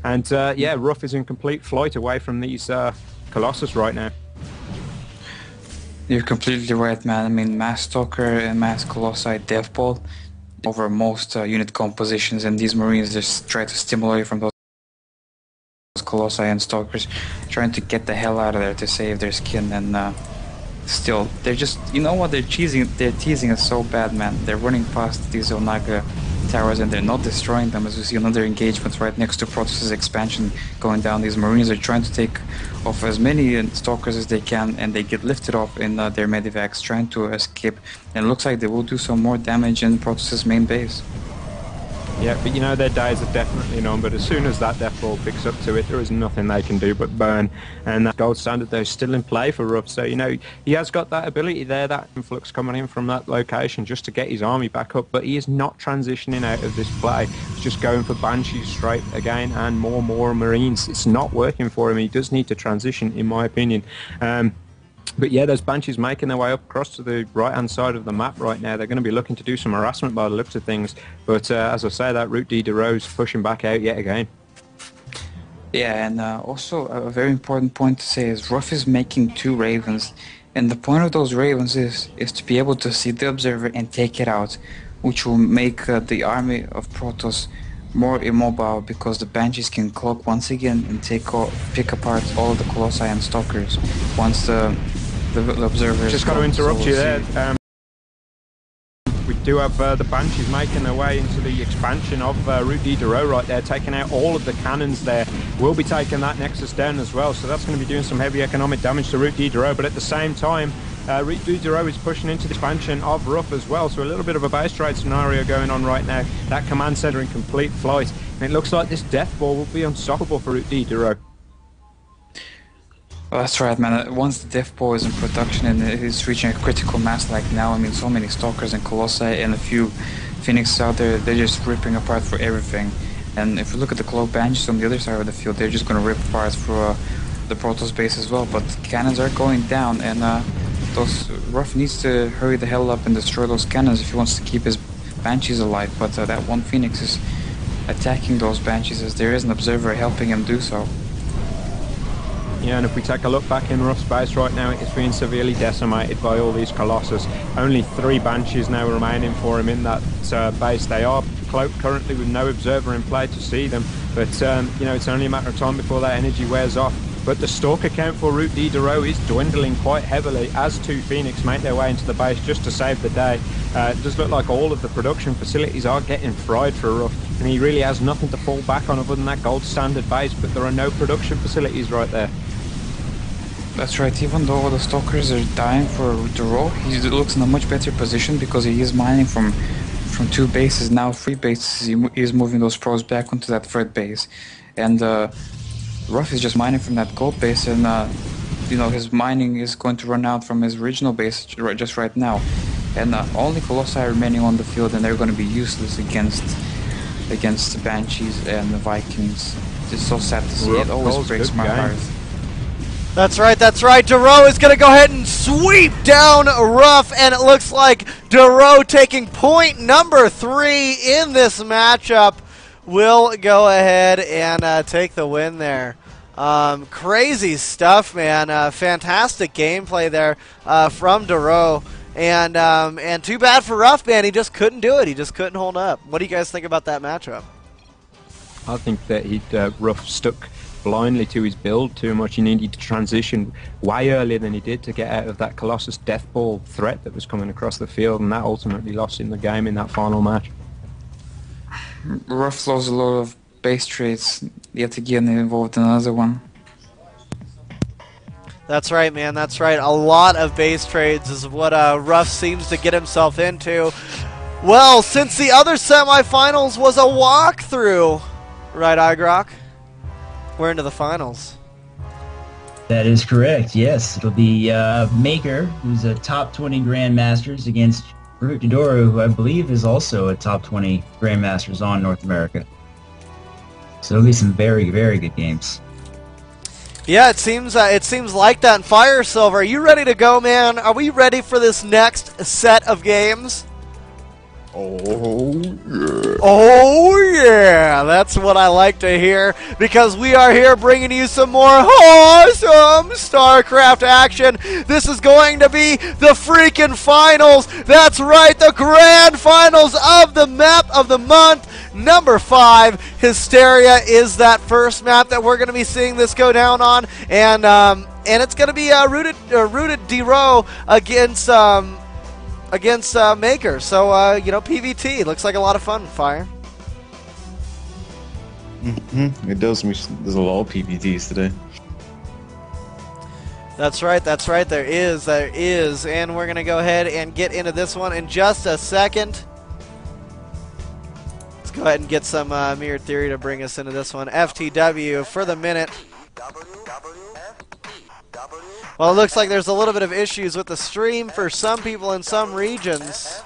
And yeah, Ruff is in complete flight away from these Colossus right now. You're completely right, man. I mean, Mass Stalker and Mass Colossi Deathball over most unit compositions, and these Marines just try to stimulate from those Colossi and Stalkers, trying to get the hell out of there to save their skin, and still, they're just, you know what, they're teasing us so bad, man. They're running past these Onaga towers and they're not destroying them, as we see another engagement right next to Protoss' expansion going down. These Marines are trying to take off as many Stalkers as they can, and they get lifted off in their medivacs, trying to escape, and it looks like they will do some more damage in Protoss' main base. Yeah, but you know, their days are definitely numbered. As soon as that death ball picks up to it, there is nothing they can do but burn. And that gold standard, though, is still in play for Ruff. So, you know, he has got that ability there, that influx coming in from that location just to get his army back up. But he is not transitioning out of this play. He's just going for Banshees straight again and more Marines. It's not working for him. He does need to transition, in my opinion. But yeah, those Banshees making their way up across to the right-hand side of the map right now. They're going to be looking to do some harassment by the looks of things. But as I say, that Route D DeRose pushing back out yet again. Yeah, and also a very important point to say is Ruff is making 2 Ravens. And the point of those Ravens is to be able to see the Observer and take it out, which will make the army of Protoss more immobile, because the Banshees can cloak once again and pick apart all of the Colossi and Stalkers once the Observer is just got to interrupt you there. We do have the Banshees making their way into the expansion of Route D DeRose right there, taking out all of the cannons there. We'll be taking that Nexus down as well, so that's going to be doing some heavy economic damage to Route D DeRose. But at the same time, Route D DeRose is pushing into the expansion of Ruff as well, so a little bit of a base trade scenario going on right now. That command center in complete flight, and it looks like this death ball will be unstoppable for Route D DeRose. Well, that's right, man. Once the Death Ball is in production and it is reaching a critical mass like now, I mean, so many Stalkers and Colossi and a few Phoenixes out there, they're just ripping apart for everything. And if you look at the Cloak Banshees on the other side of the field, they're just going to rip apart for the Protoss base as well. But cannons are going down, and Ruff needs to hurry the hell up and destroy those cannons if he wants to keep his Banshees alive. But that one Phoenix is attacking those Banshees as there is an Observer helping him do so. Yeah, and if we take a look back in Ruff's base right now, it's being severely decimated by all these Colossus. Only 3 Banshees now remaining for him in that base. They are cloaked currently with no Observer in play to see them, but you know, it's only a matter of time before that energy wears off. But the Stalker count for Route D DeRose is dwindling quite heavily as 2 Phoenix make their way into the base just to save the day. It does look like all of the production facilities are getting fried for Ruff, and he really has nothing to fall back on other than that gold standard base, but there are no production facilities right there. That's right, even though the Stalkers are dying for DeRose, he looks in a much better position because he is mining from 2 bases, now 3 bases. He is moving those pros back onto that 3rd base. And Ruff is just mining from that gold base, and you know, his mining is going to run out from his original base just right now. And only Colossi are remaining on the field, and they're going to be useless against the Banshees and the Vikings. It's so sad to see. It always breaks my heart. That's right, that's right. DeRose is going to go ahead and sweep down Ruff, and it looks like DeRose taking point number 3 in this matchup will go ahead and take the win there. Crazy stuff, man. Fantastic gameplay there from DeRose. And too bad for Ruff, man. He just couldn't do it. He just couldn't hold up. What do you guys think about that matchup? I think that Ruff stuck blindly to his build too much. He needed to transition way earlier than he did to get out of that Colossus death ball threat that was coming across the field, and that ultimately lost him the game in that final match. Ruff lost a lot of base trades, yet again involved in another one. That's right, man, that's right. A lot of base trades is what Ruff seems to get himself into. Well, since the other semifinals was a walkthrough, right, Igrok? We're into the finals. That is correct, yes. It'll be Maker, who's a top 20 Grandmasters, against Root Dodoro, who I believe is also a top 20 Grandmasters on North America. So it'll be some very, very good games. Yeah, it seems like that. And Fire Silver, are you ready to go, man? Are we ready for this next set of games? Oh, yeah. Oh yeah, that's what I like to hear, because we are here bringing you some more awesome StarCraft action. This is going to be the freaking finals. That's right, the grand finals of the map of the month. Number 5, Hysteria, is that first map that we're going to be seeing this go down on, and it's going to be rooted D-Row against Maker. So, you know, PVT looks like a lot of fun, Fire. It does. There's a lot of PPTs today. That's right, there is, and we're going to go ahead and get into this one in just a second. Let's go ahead and get some Mirror Theory to bring us into this one. FTW for the minute. Well, it looks like there's a little bit of issues with the stream for some people in some regions.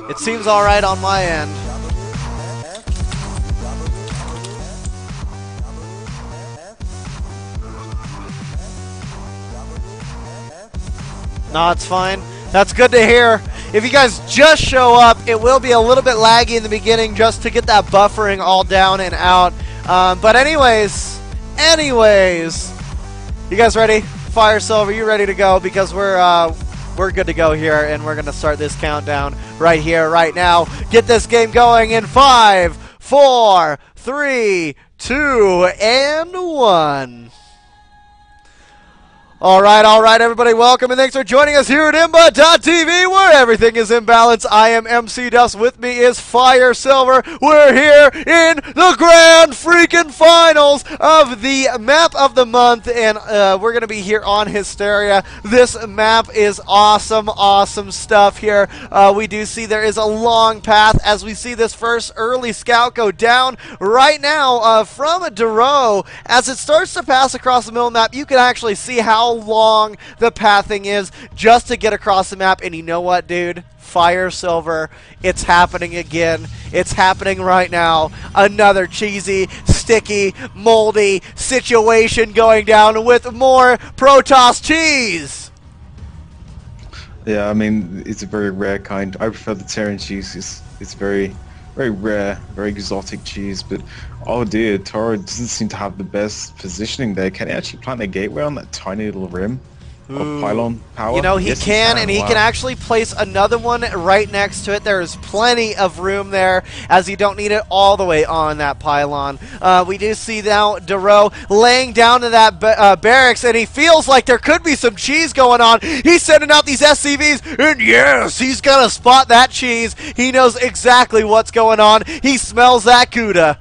It seems alright on my end. No, it's fine. That's good to hear. If you guys just show up, it will be a little bit laggy in the beginning just to get that buffering all down and out. But anyways, you guys ready? Fire Silver, you ready to go? Because we're good to go here, and we're gonna start this countdown right here, right now. Get this game going in 5, 4, 3, 2, and 1. All right, everybody, welcome and thanks for joining us here at Imba.tv, where everything is in balance. I am MC Dust. With me is Fire Silver. We're here in the grand freaking finals of the map of the month, and we're going to be here on Hysteria. This map is awesome stuff here. We do see there is a long path as we see this first early scout go down right now from D-Row. As it starts to pass across the middle map, you can actually see how long the pathing is just to get across the map. And you know what, dude? Fire Silver, it's happening again. It's happening right now. Another cheesy, sticky, moldy situation going down with more Protoss cheese. Yeah, I mean, it's a very rare kind. I prefer the Terran cheese. It's very rare, very exotic cheese, but oh dear, Toro doesn't seem to have the best positioning there. Can he actually plant a gateway on that tiny little rim of pylon power? You know, he yes, can, and he wow. can actually place another one right next to it. There is plenty of room there, as you don't need it all the way on that pylon. We do see now D-Row laying down to that barracks, and he feels like there could be some cheese going on. He's sending out these SCVs, and yes, he's gonna spot that cheese. He knows exactly what's going on. He smells that Cuda.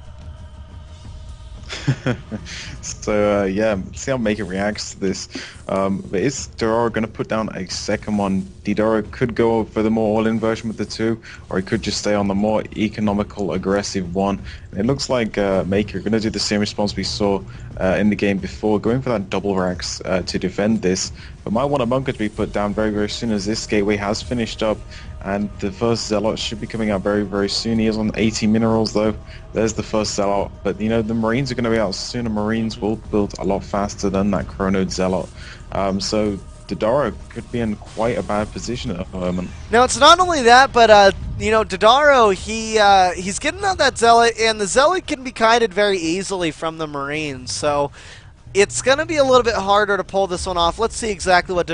So yeah, see how Maker reacts to this. But is D-Row going to put down a second one? D-Row could go for the more all-in version with the 2, or he could just stay on the more economical, aggressive one. And it looks like Maker going to do the same response we saw in the game before, going for that double racks to defend this. But might want a bunker to be put down very soon, as this gateway has finished up. And the first Zealot should be coming out very soon. He is on 80 minerals though. There's the first Zealot. But you know, the Marines are going to be out soon, and Marines will build a lot faster than that Chrono Zealot. So D-Row could be in quite a bad position at the moment. Now, it's not only that, but you know, D-Row, he's getting out that Zealot, and the Zealot can be kited very easily from the Marines. So it's going to be a little bit harder to pull this one off. Let's see exactly what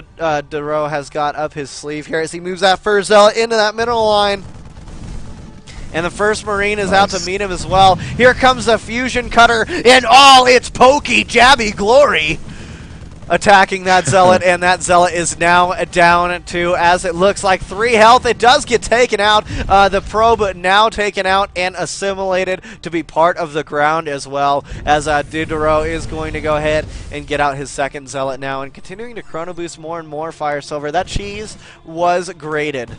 D-Row has got up his sleeve here as he moves that first Zealot into that middle line. And the first Marine is out to meet him as well. Here comes the Fusion Cutter in all its pokey, jabby glory, attacking that Zealot, and that Zealot is now down to, as it looks like, 3 health. It does get taken out, the probe now taken out and assimilated to be part of the ground as well, as D-Row is going to go ahead and get out his second Zealot now, and continuing to chrono boost more and more Fire Silver. That cheese was graded.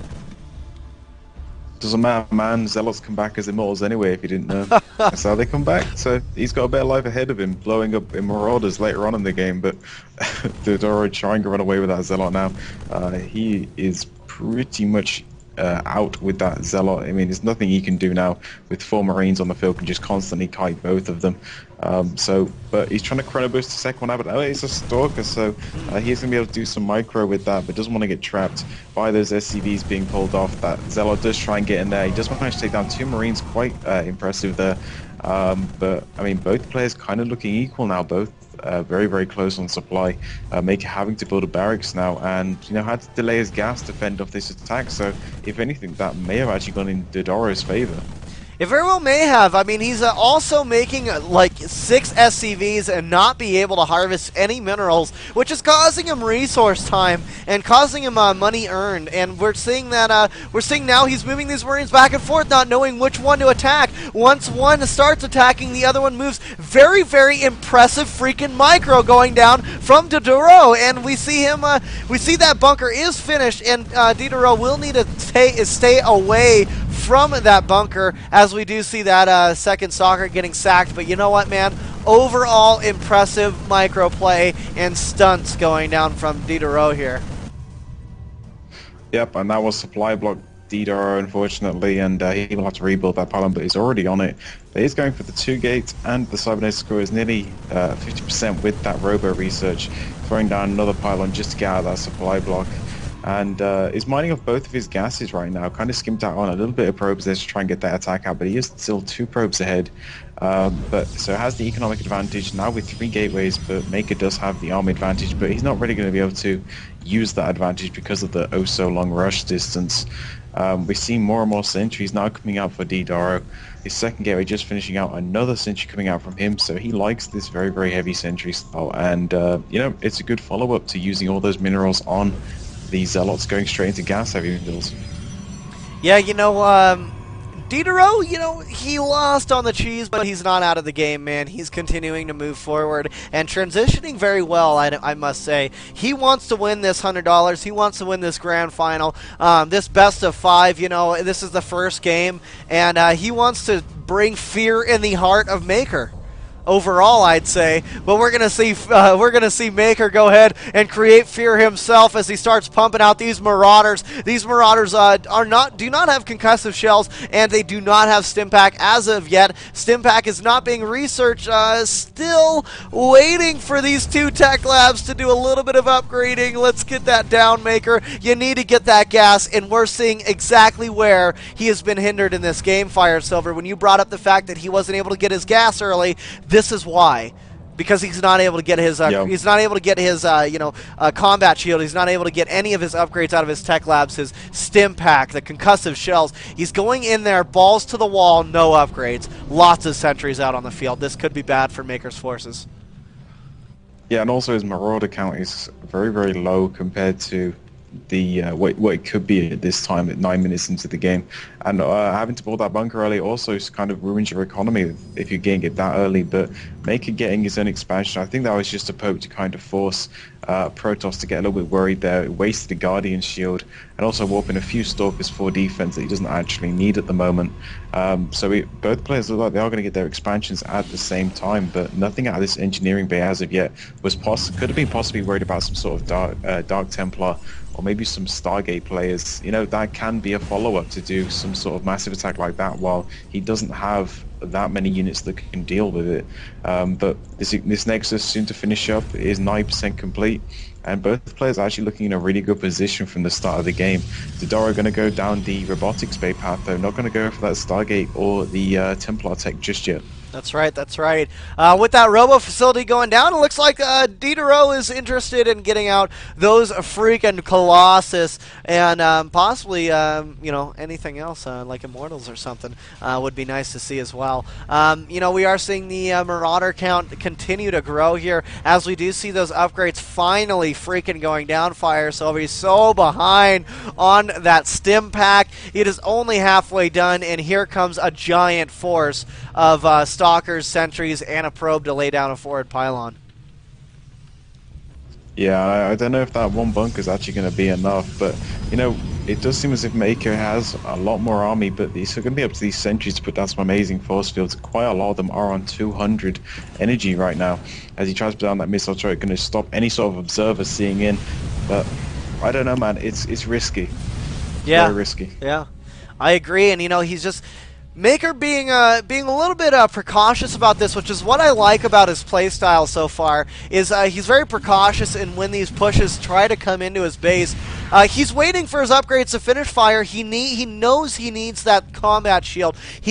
Doesn't matter, man. Zealots come back as immortals anyway, if you didn't know. That's how they come back. So he's got a better life ahead of him, blowing up in Marauders later on in the game. But D-Row trying to run away with that Zealot now. He is pretty much out with that Zealot. I mean, there's nothing he can do now with 4 Marines on the field, can just constantly kite both of them. But he's trying to chrono boost the second one out, but it's a Stalker, so he's going to be able to do some micro with that, but doesn't want to get trapped by those SCVs being pulled off. That Zealot does try and get in there. He does manage to take down 2 Marines, quite impressive there. But, I mean, both players kind of looking equal now, both very, very close on supply. Maker having to build a barracks now, and had to delay his gas to fend off this attack. So, if anything, that may have actually gone in Dodoro's favor. It very well may have. I mean, he's also making like 6 SCVs and not be able to harvest any minerals, which is causing him resource time and causing him money earned. And we're seeing that now he's moving these Marines back and forth, not knowing which one to attack. Once one starts attacking, the other one moves. Very, very impressive freaking micro going down from Dodoro, and we see him. We see that bunker is finished, and Dodoro will need to stay away from that bunker, as we do see that second Stalker getting sacked. But you know what, man? Overall impressive micro play and stunts going down from Dodoro here. Yep, and that was supply block Dodoro, unfortunately, and he will have to rebuild that pylon, but he's already on it. But he's going for the 2 gates, and the Cybernetic score is nearly 50% with that Robo research, throwing down another pylon just to get out of that supply block. And is mining off both of his gases right now, kind of skimped out on a little bit of probes there to try and get that attack out, but he is still 2 probes ahead. So has the economic advantage now with 3 gateways, but Maker does have the army advantage, but he's not really going to be able to use that advantage because of the oh-so-long rush distance. We're seeing more and more sentries now coming out for Dodoro. His second gateway just finishing out, another sentry coming out from him, so he likes this very, very heavy sentry style, and it's a good follow-up to using all those minerals on the Zealots going straight into gas heavy minerals. Yeah, Dodoro, he lost on the cheese, but he's not out of the game, man. He's continuing to move forward and transitioning very well, I must say. He wants to win this $100. He wants to win this grand final. This best of 5, this is the first game, and he wants to bring fear in the heart of Maker. Overall, I'd say, but we're gonna see Maker go ahead and create fear himself as he starts pumping out these Marauders. These Marauders do not have concussive shells, and they do not have Stimpak as of yet. Stimpak is not being researched. Still waiting for these 2 tech labs to do a little bit of upgrading. Let's get that down, Maker. You need to get that gas, and we're seeing exactly where he has been hindered in this game. Fire Silver, when you brought up the fact that he wasn't able to get his gas early, this is why. Because he's not able to get his combat shield. He's not able to get any of his upgrades out of his tech labs, his Stimpak, the concussive shells. He's going in there, balls to the wall, no upgrades. Lots of sentries out on the field. This could be bad for Maker's forces. Yeah, and also his Marauder count is very, very low compared to the what it could be at this time at 9 minutes into the game, and having to build that bunker early also kind of ruins your economy if you're getting it that early. But Maker getting his own expansion, I think that was just a poke to kind of force Protoss to get a little bit worried there. It wasted a Guardian shield and also warping a few Stalkers for defense that he doesn't actually need at the moment. Both players look like they are going to get their expansions at the same time, but nothing out of this engineering bay as of yet could have been possibly worried about some sort of Dark Templar or maybe some Stargate players. That can be a follow-up to do some sort of massive attack like that while he doesn't have that many units that can deal with it. But this Nexus soon to finish up is 9% complete, and both players are actually looking in a really good position from the start of the game. Dodoro going to go down the robotics bay path though, not going to go for that Stargate or the Templar tech just yet. That's right, that's right. With that robo facility going down, it looks like Dodoro is interested in getting out those freaking Colossus and possibly, anything else like Immortals or something would be nice to see as well. We are seeing the Marauder count continue to grow here as we do see those upgrades finally freaking going down. Fire Silver, he's so behind on that Stimpak. It is only halfway done, and here comes a giant force of Stalkers, sentries, and a probe to lay down a forward pylon. Yeah, I don't know if that one bunker is actually going to be enough, but it does seem as if Maker has a lot more army, but it's going to be up to these sentries to put down some amazing force fields. Quite a lot of them are on 200 energy right now. As he tries to put down that missile turret, going to stop any sort of observer seeing in, but I don't know, man, it's risky. Yeah. Very risky. Yeah, I agree. And, you know, he's just... Maker being a little bit precautious about this, which is what I like about his playstyle so far, is he's very precautious in when these pushes try to come into his base. He's waiting for his upgrades to finish fire. He knows he needs that combat shield. He